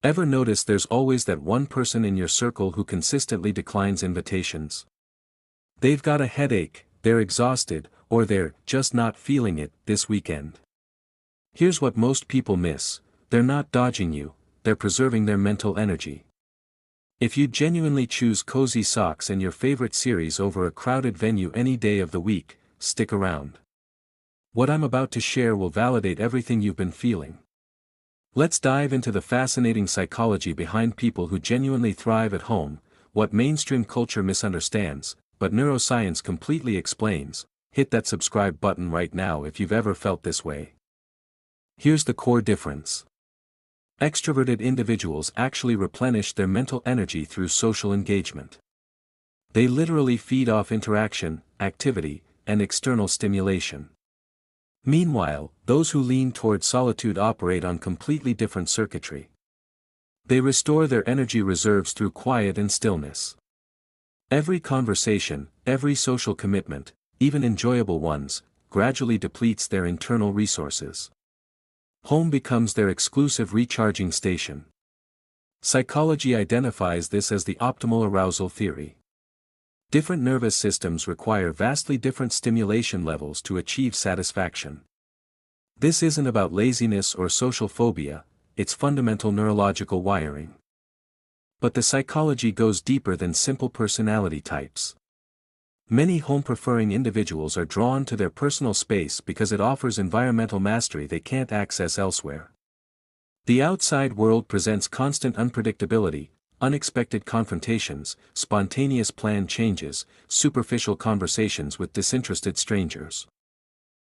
Ever notice there's always that one person in your circle who consistently declines invitations? They've got a headache, they're exhausted, or they're just not feeling it this weekend. Here's what most people miss: they're not dodging you, they're preserving their mental energy. If you genuinely choose cozy socks and your favorite series over a crowded venue any day of the week, stick around. What I'm about to share will validate everything you've been feeling. Let's dive into the fascinating psychology behind people who genuinely thrive at home, what mainstream culture misunderstands, but neuroscience completely explains. Hit that subscribe button right now if you've ever felt this way. Here's the core difference. Extroverted individuals actually replenish their mental energy through social engagement. They literally feed off interaction, activity, and external stimulation. Meanwhile, those who lean toward solitude operate on completely different circuitry. They restore their energy reserves through quiet and stillness. Every conversation, every social commitment, even enjoyable ones, gradually depletes their internal resources. Home becomes their exclusive recharging station. Psychology identifies this as the optimal arousal theory. Different nervous systems require vastly different stimulation levels to achieve satisfaction. This isn't about laziness or social phobia, it's fundamental neurological wiring. But the psychology goes deeper than simple personality types. Many home-preferring individuals are drawn to their personal space because it offers environmental mastery they can't access elsewhere. The outside world presents constant unpredictability, unexpected confrontations, spontaneous plan changes, superficial conversations with disinterested strangers.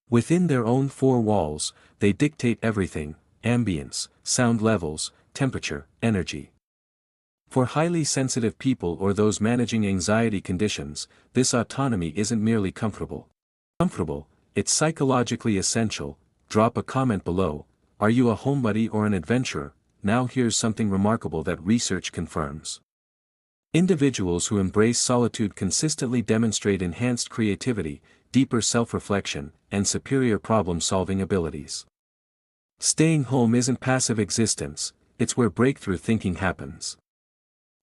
Within their own four walls, they dictate everything: ambience, sound levels, temperature, energy. For highly sensitive people or those managing anxiety conditions, this autonomy isn't merely comfortable. It's psychologically essential. Drop a comment below: are you a homebody or an adventurer? Now here's something remarkable that research confirms. Individuals who embrace solitude consistently demonstrate enhanced creativity, deeper self-reflection, and superior problem-solving abilities. Staying home isn't passive existence, it's where breakthrough thinking happens.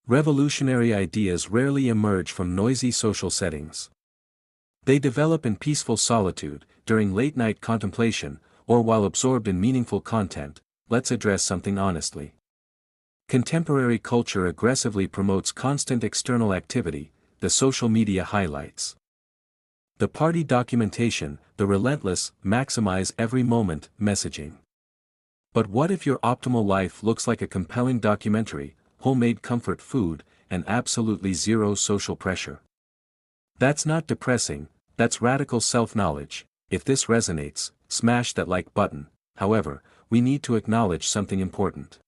Revolutionary ideas rarely emerge from noisy social settings. They develop in peaceful solitude, during late-night contemplation, or while absorbed in meaningful content. Let's address something honestly. Contemporary culture aggressively promotes constant external activity, the social media highlights. The party documentation, the relentless, maximize every moment messaging. But what if your optimal life looks like a compelling documentary: homemade comfort food, and absolutely zero social pressure? That's not depressing, that's radical self-knowledge. If this resonates, smash that like button. However, we need to acknowledge something important.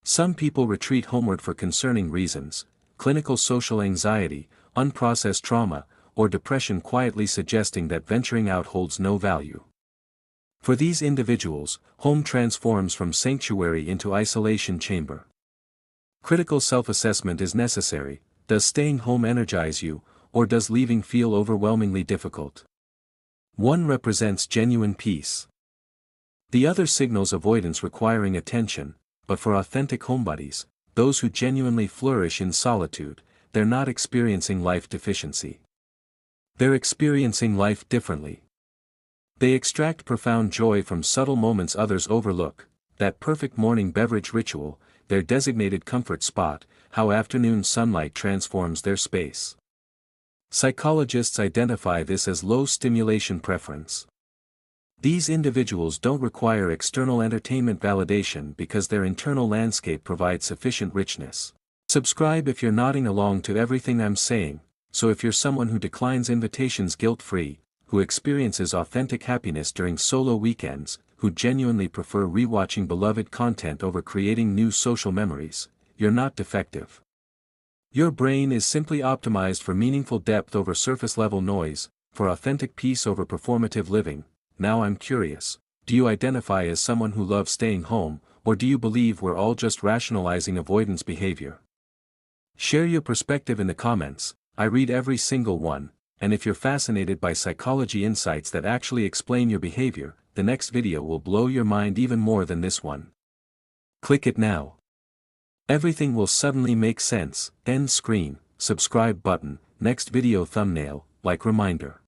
Some people retreat homeward for concerning reasons: clinical social anxiety, unprocessed trauma, or depression, quietly suggesting that venturing out holds no value. For these individuals, home transforms from sanctuary into isolation chamber. Critical self-assessment is necessary. Does staying home energize you, or does leaving feel overwhelmingly difficult? One represents genuine peace. The other signals avoidance, requiring attention. But for authentic homebodies, those who genuinely flourish in solitude, they're not experiencing life deficiency. They're experiencing life differently. They extract profound joy from subtle moments others overlook: that perfect morning beverage ritual, their designated comfort spot, how afternoon sunlight transforms their space. Psychologists identify this as low stimulation preference. These individuals don't require external entertainment validation because their internal landscape provides sufficient richness. Subscribe if you're nodding along to everything I'm saying. So if you're someone who declines invitations guilt-free, who experiences authentic happiness during solo weekends, who genuinely prefer rewatching beloved content over creating new social memories, you're not defective. Your brain is simply optimized for meaningful depth over surface-level noise, for authentic peace over performative living. Now I'm curious, do you identify as someone who loves staying home, or do you believe we're all just rationalizing avoidance behavior? Share your perspective in the comments. I read every single one, and if you're fascinated by psychology insights that actually explain your behavior, the next video will blow your mind even more than this one. Click it now. Everything will suddenly make sense. End screen, subscribe button, next video thumbnail, like reminder.